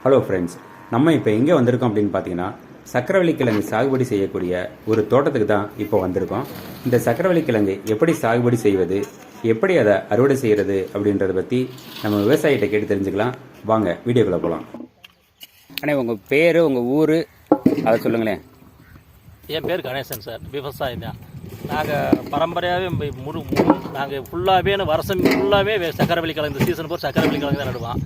Hello friends, நம்ம இப்போ எங்கே வந்திருக்கோம் அப்படின்னு பார்த்தீங்கன்னா சக்கரவள்ளி கிழங்கு சாகுபடி செய்யக்கூடிய ஒரு தோட்டத்துக்கு தான் இப்போ வந்திருக்கோம். இந்த சக்கரவள்ளி கிழங்கு எப்படி சாகுபடி செய்வது, எப்படி அதை அறுவடை செய்கிறது அப்படின்றத பற்றி நம்ம விவசாயிகிட்ட கேட்டு தெரிஞ்சுக்கலாம். வாங்க வீடியோக்குள்ளே போகலாம். அண்ணே, உங்கள் பேர், உங்கள் ஊர் அதை சொல்லுங்களேன். என் பேர் கணேசன் சார். விவசாயி தான். நாங்கள் பரம்பரையாகவே நாங்கள் ஃபுல்லாகவே வருஷம் ஃபுல்லாகவே சக்கரவள்ளி கிழங்கு, இந்த சீசன் போர் சக்கரவள்ளி கிழங்கு தான் நடுவோம்.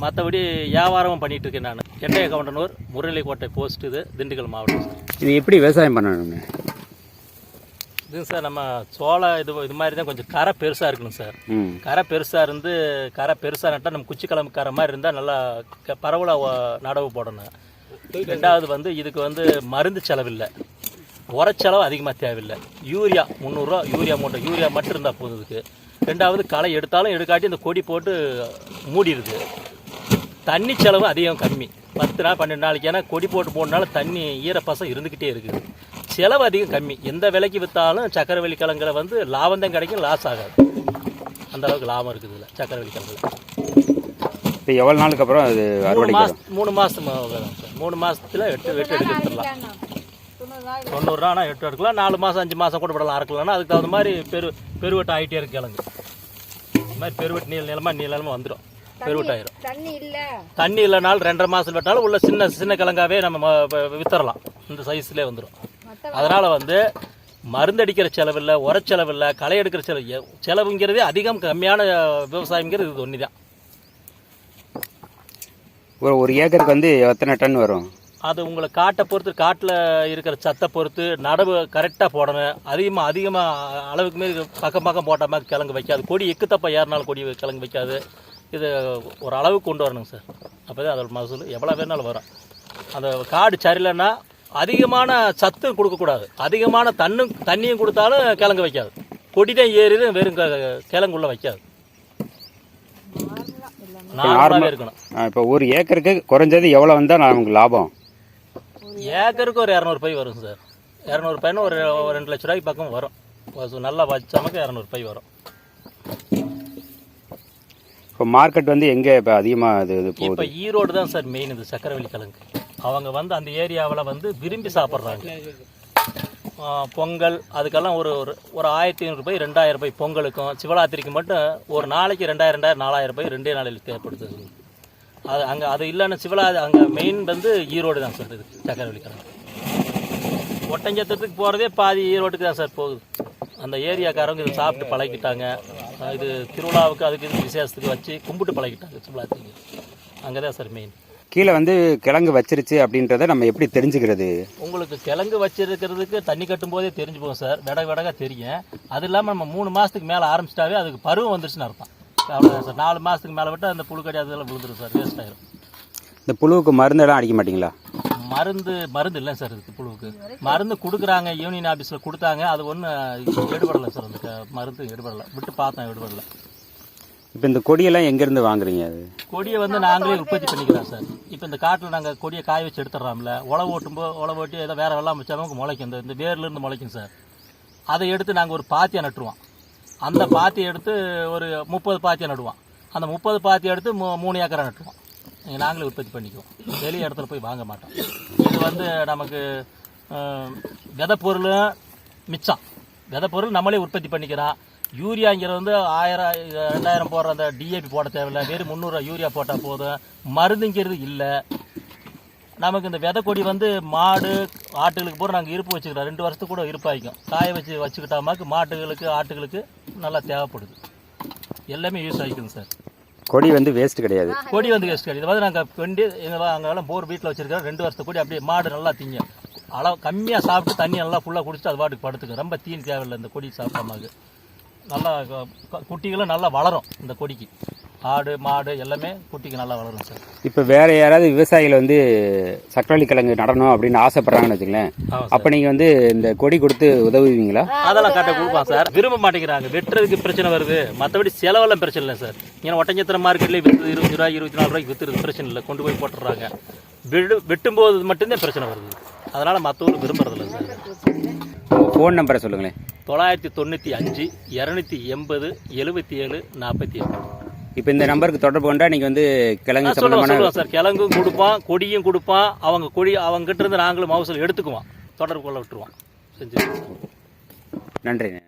மற்றபடி வியாபாரமும் பண்ணிகிட்ருக்கேன் நான். எட்டய கவுண்டனூர், முரளிக்கோட்டை போஸ்ட், இது திண்டுக்கல் மாவட்டம் சார். இது எப்படி விவசாயம் பண்ணணுங்க? இது சார் நம்ம சோளம் இது மாதிரி தான் கொஞ்சம் கரை பெருசாக இருக்கணும் சார். கரை பெருசாக நட்டால் நம்ம குச்சிக்கிழம்பு கரை மாதிரி இருந்தால் நல்லா பரவலாக நடவு போடணும். ரெண்டாவது இதுக்கு மருந்து செலவில்லை, உரச்செலவு அதிகமாக தேவையில்லை. யூரியா 300 யூரியா மூட்டை யூரியா மட்டும் இருந்தால் போதும் இதுக்கு. ரெண்டாவது களை எடுத்தாலும் எடுக்காட்டி இந்த கொடி போட்டு மூடிடுது. தண்ணி செலவு அதிகம் கம்மி, 10 நாள் 12 நாளைக்கு. ஏன்னா கொடி போட்டு போனால தண்ணி ஈரப்பசம் இருந்துக்கிட்டே இருக்குது. செலவு அதிகம் கம்மி. எந்த விலைக்கு விற்றாலும் சக்கரவள்ளி கிழங்குல லாபம் தான் கிடைக்கும், லாஸ் ஆகாது. அந்த அளவுக்கு லாபம் இருக்குது இதில் சக்கரவள்ளி கிழங்குல. இப்போ எவ்வளோ நாளுக்கு அப்புறம் அது 3 மாதம் 3 மாதத்தில் வெட்டு எடுத்துடலாம். 90 ரூபா 8 எடுக்கலாம். 4 மாதம் 5 மாதம் கூட விடலாம் அறுக்கலாம்னா. அதுக்கு தகுந்த மாதிரி பெருவெட்டு ஆகிட்டே இருக்கு கிழங்கு. இந்த மாதிரி பெருவெட்டு நீளமாக வந்துடும். பெருவெட்டாயிரும். தண்ணி இல்லைனாலும் 2.5 மாதம் வெட்டாலும் உள்ள சின்ன கிழங்காவே நம்ம வித்தரலாம். இந்த சைஸ்லேயே வந்துடும். அதனால் மருந்தடிக்கிற செலவில்லை, உரச்செலவில்லை, களை எடுக்கிற செலவுங்கிறதே அதிகம் கம்மியான விவசாயங்கிறது இது ஒன்று தான். ஒரு ஏக்கருக்கு எத்தனை டன் வரும்? அது உங்களை காட்டை பொறுத்து, காட்டில் இருக்கிற சத்தை பொறுத்து நடவு கரெக்டாக போடணும். அதிகமாக அளவுக்கு மாரி பக்கம் போட்ட மாதிரி கிழங்கு வைக்காது. கொடி எக்குத்தப்ப ஏறினாலும் கொடி கிழங்கு வைக்காது. இது ஒரு அளவுக்கு கொண்டு வரணுங்க சார். அப்போ தான் அதோட மகசூல் எவ்வளோ வேணாலும் வரும். அந்த காடு சரியில்லைன்னா அதிகமான சத்தும் கொடுக்கக்கூடாது. அதிகமான தண்ணியும் கொடுத்தாலும் கிழங்கு வைக்காது. கொடி தான் ஏறிது, வெறும் கிழங்குள்ளே வைக்காது. நார்மலாகவே இருக்கணும். இப்போ ஒரு ஏக்கருக்கு குறைஞ்சது எவ்வளோ வந்தால் நமக்கு லாபம்? ஏக்கருக்கு ஒரு 200 பை வரும் சார். 200 பைன்னு ஒரு 2 லட்ச ரூபாய்க்கு பக்கம் வரும். நல்லா வச்சமக்கு 200 பை வரும். இப்போ மார்க்கெட் எங்கே இப்போ அதிகமாக இது போகுது? இப்போ ஈரோடு தான் சார் மெயின். இது சக்கரவள்ளி கிழங்கு அவங்க அந்த ஏரியாவில் விரும்பி சாப்பிட்றாங்க. பொங்கல் அதுக்கெல்லாம் ஒரு 1500 பை 2000 பை பொங்கலுக்கும் சிவராத்திரிக்கு மட்டும் ஒரு நாளைக்கு 2000 4000 பை 2 நாளைக்கு தேவைப்படுது. அது இல்லைன்னா அங்கே மெயின் ஈரோடு தான் சார். இது சக்கரவள்ளி கிழங்கு ஒட்டஞ்சத்திரத்துக்கு போகிறதே பாதி ஈரோட்டுக்கு தான் சார் போகுது. அந்த ஏரியாக்காரங்க இதை சாப்பிட்டு பழகிட்டாங்க. இது திருவிழாவுக்கு அதுக்கு விசேஷத்துக்கு வச்சு கும்பிட்டு பழகிட்டாங்க சிவராத்திரிக்கு. அங்கே தான் சார் மெயின். கீழே கிழங்கு வச்சிருச்சு அப்படின்றத நம்ம எப்படி தெரிஞ்சுக்கிறது? உங்களுக்கு கிழங்கு வச்சிருக்கிறதுக்கு தண்ணி கட்டும் போதே தெரிஞ்சு போகும் சார். விடகா தெரியும். அது இல்லாமல் நம்ம 3 மாதத்துக்கு மேலே ஆரம்பிச்சிட்டாவே அதுக்கு பருவம் வந்துருச்சுன்னு அர்த்தம். அவ்வளோதான் சார். 4 மாதத்துக்கு மேலே விட்டு அந்த புழு கடி அதெல்லாம் விழுந்துடும் சார். வேஸ்ட் ஆகிடும். இந்த புழுவுக்கு மருந்தெல்லாம் அடிக்க மாட்டிங்களா? மருந்து இல்லை சார். இதுக்கு புழுவுக்கு மருந்து கொடுக்குறாங்க. யூனியன் ஆஃபீஸில் கொடுத்தாங்க. அது ஒன்றும் எடுபடலை சார். அந்த மருந்து எடுபடலை. விட்டு பார்த்தேன், எடுபடலை. இப்போ இந்த கொடியெல்லாம் எங்கேருந்து வாங்குறீங்க? அது கொடியை நாங்களே உற்பத்தி பண்ணிக்கிறோம் சார். இப்போ இந்த காட்டில் நாங்கள் கொடியை காய வச்சு எடுத்துடுறோம்ல. உழவு ஓட்டி ஏதோ வேறு வெள்ளாம் வச்சாலும் முளைக்கும். இந்த வேர்லேருந்து முளைக்கும் சார். அதை எடுத்து நாங்கள் ஒரு பாத்தியை நட்டுருவோம். அந்த பாத்தியை எடுத்து ஒரு 30 பாத்தியை நடுவோம். அந்த 30 பாத்தியை எடுத்து 3 ஏக்கரை நட்டுருவோம். நாங்களே உற்பத்தி பண்ணிக்குவோம். வெளியே இடத்துல போய் வாங்க மாட்டோம். இது நமக்கு விதை பொருளும் மிச்சம். விதை பொருள் நம்மளே உற்பத்தி பண்ணிக்கிறோம். யூரியாங்கிறது 1000 2000 போடுற அந்த டிஏபி போட தேவையில்லை. வெறும் 300 யூரியா போட்டால் போதும். மருந்துங்கிறது இல்லை நமக்கு. இந்த விதை கொடி மாடு ஆட்டுகளுக்கு பூரா நாங்கள் இருப்பு வச்சுக்கிறோம். 2 வருஷத்துக்கு கூட இருப்பாய்க்கும். காய வச்சுக்கிட்டாமாக்கு மாட்டுகளுக்கு ஆட்டுகளுக்கு நல்லா தேவைப்படுது. எல்லாமே யூஸ் ஆகிக்குது சார். கொடி வேஸ்ட் கிடையாது. கொடி வேஸ்ட் கிடையாது. நாங்கள் அங்கெல்லாம் போர் வீட்டில் வச்சுருக்கோம். 2 வருஷத்து கொடி அப்படியே மாடு நல்லா திங்கும். அளவு கம்மியாக சாப்பிட்டு தண்ணி நல்லா ஃபுல்லாக குடிச்சிட்டு அது பாட்டுக்கு படுத்துக்கும். ரொம்ப தீனி தேவையில்லை. இந்த கொடி சாப்பிட்டாமாக்கு நல்லா குட்டிகளும் நல்லா வளரும். இந்த கொடிக்கு ஆடு மாடு எல்லாமே குட்டிக்கு நல்லா வளரும் சார். இப்போ வேறு யாராவது விவசாயிகள் சக்கரவள்ளி கிழங்கு நடணும் அப்படின்னு ஆசைப்படுறாங்கன்னு வச்சுங்களேன். அப்போ நீங்கள் இந்த கொடி கொடுத்து உதவுவீங்களா? அதெல்லாம் கரெக்டாக கொடுப்பான் சார். விரும்ப மாட்டேங்கிறாங்க. வெட்டுறதுக்கு பிரச்சனை வருது. மற்றபடி செலவெல்லாம் பிரச்சனை இல்லை சார். இங்கே ஒட்டஞ்சத்திரம் மார்க்கெட்லேயே விற்று 20 ரூபா 24 ரூபாய்க்கு விற்றுறது பிரச்சனை இல்லை. கொண்டு போய் போட்டுடுறாங்க. வெட்டும்போது மட்டும்தான் பிரச்சனை வருது. அதனால் மற்றவங்களுக்கு விரும்புறதில்லை சார். ஃபோன் நம்பரை சொல்லுங்களேன். 995 280 77 48. இப்போ இந்த நம்பருக்கு தொடர்பு கொண்டா நீங்கள் வந்து கிழங்கு சொல்லுவோம் சம்பந்தமான சார். கிழங்கும் கொடுப்பான், கொடியும் கொடுப்பான். அவங்க கிட்ட இருந்து நாங்களும் மகசூல் எடுத்துக்குவோம். தொடர்பு கொள்ள விட்டுருவோம். செஞ்சு நன்றிண்ணே.